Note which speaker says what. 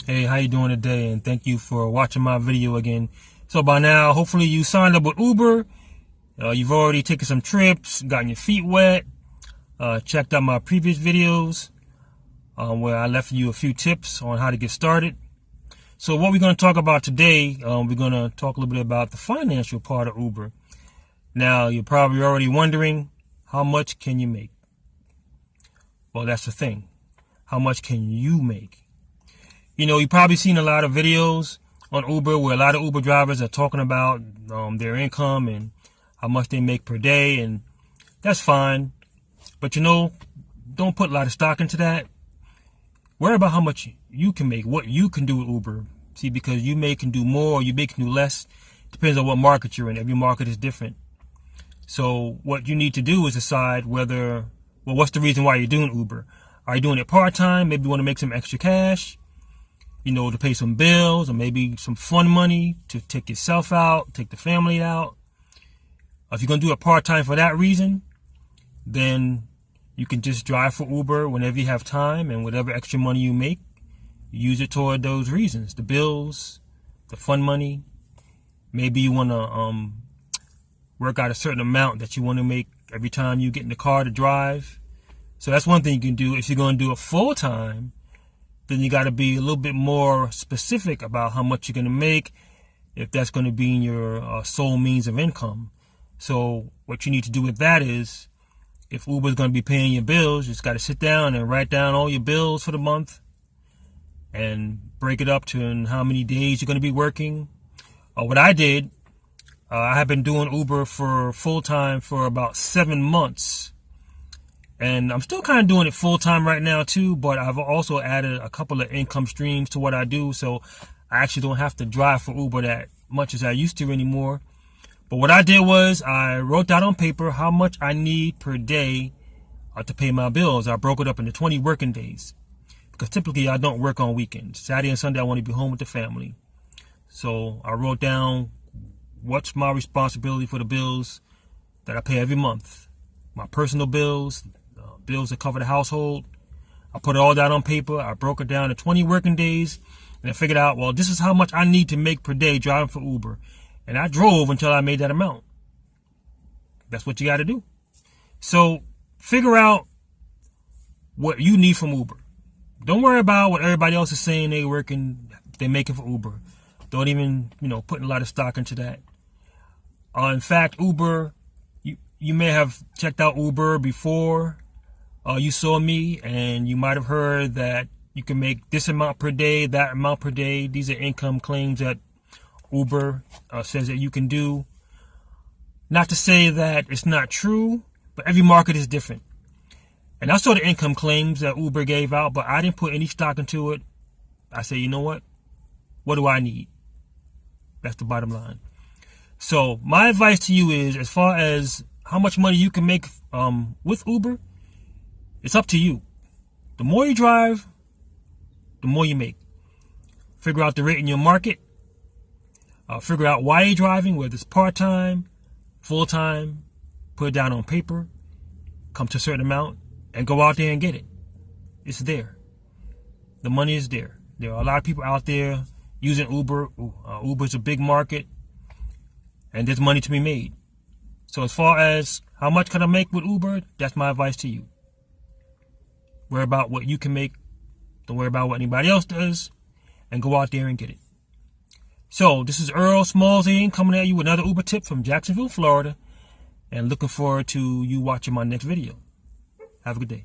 Speaker 1: Hey, how you doing today? And thank you for watching my video again. So by now, hopefully you signed up with Uber. You've already taken some trips, gotten your feet wet, checked out my previous videos where I left you a few tips on how to get started. So what we're going to talk about today, we're going to talk a little bit about the financial part of Uber. Now, you're probably already wondering, how much can you make? Well, that's the thing. How much can you make? You know, you've probably seen a lot of videos on Uber where a lot of Uber drivers are talking about their income and how much they make per day, and that's fine. But, you know, don't put a lot of stock into that. Worry about how much you can make, what you can do with Uber. See, because you can do more or you can do less. Depends on what market you're in. Every market is different. So what you need to do is decide what's the reason why you're doing Uber? Are you doing it part-time? Maybe you want to make some extra cash, you know, to pay some bills, or maybe some fun money to take yourself out, take the family out. If you're going to do it part-time for that reason, then you can just drive for Uber whenever you have time, and whatever extra money you make, use it toward those reasons. The bills, the fun money. Maybe you want to work out a certain amount that you want to make every time you get in the car to drive. So that's one thing you can do. If you're going to do it full-time, then you got to be a little bit more specific about how much you're going to make, if that's going to be in your sole means of income. So what you need to do with that is, if Uber is going to be paying your bills, you just got to sit down and write down all your bills for the month and break it up to how many days you're going to be working. What I did, I have been doing Uber for full-time for about 7 months. And I'm still kind of doing it full-time right now too, but I've also added a couple of income streams to what I do, so I actually don't have to drive for Uber that much as I used to anymore. But what I did was I wrote down on paper how much I need per day to pay my bills. I broke it up into 20 working days, because typically I don't work on weekends. Saturday and Sunday I want to be home with the family. So I wrote down what's my responsibility for the bills that I pay every month. My personal bills, bills that cover the household. I put it all down on paper. I broke it down to 20 working days, and I figured out, well, this is how much I need to make per day driving for Uber. And I drove until I made that amount. That's what you got to do. So figure out what you need from Uber. Don't worry about what everybody else is saying they're making for Uber. Don't even, put a lot of stock into that. In fact, Uber, you may have checked out Uber before you saw me, and you might have heard that you can make this amount per day, that amount per day. These are income claims that Uber says that you can do. Not to say that it's not true, but every market is different. And I saw the income claims that Uber gave out, but I didn't put any stock into it. I said, you know what? What do I need? That's the bottom line. So my advice to you is, as far as how much money you can make with Uber, it's up to you. The more you drive, the more you make. Figure out the rate in your market. Figure out why you're driving, whether it's part-time, full-time. Put it down on paper. Come to a certain amount and go out there and get it. It's there. The money is there. There are a lot of people out there using Uber. Uber's a big market, and there's money to be made. So as far as how much can I make with Uber, that's my advice to you. Worry about what you can make. Don't worry about what anybody else does, and go out there and get it. So this is Earl Smallzine coming at you with another Uber tip from Jacksonville, Florida, and looking forward to you watching my next video. Have a good day.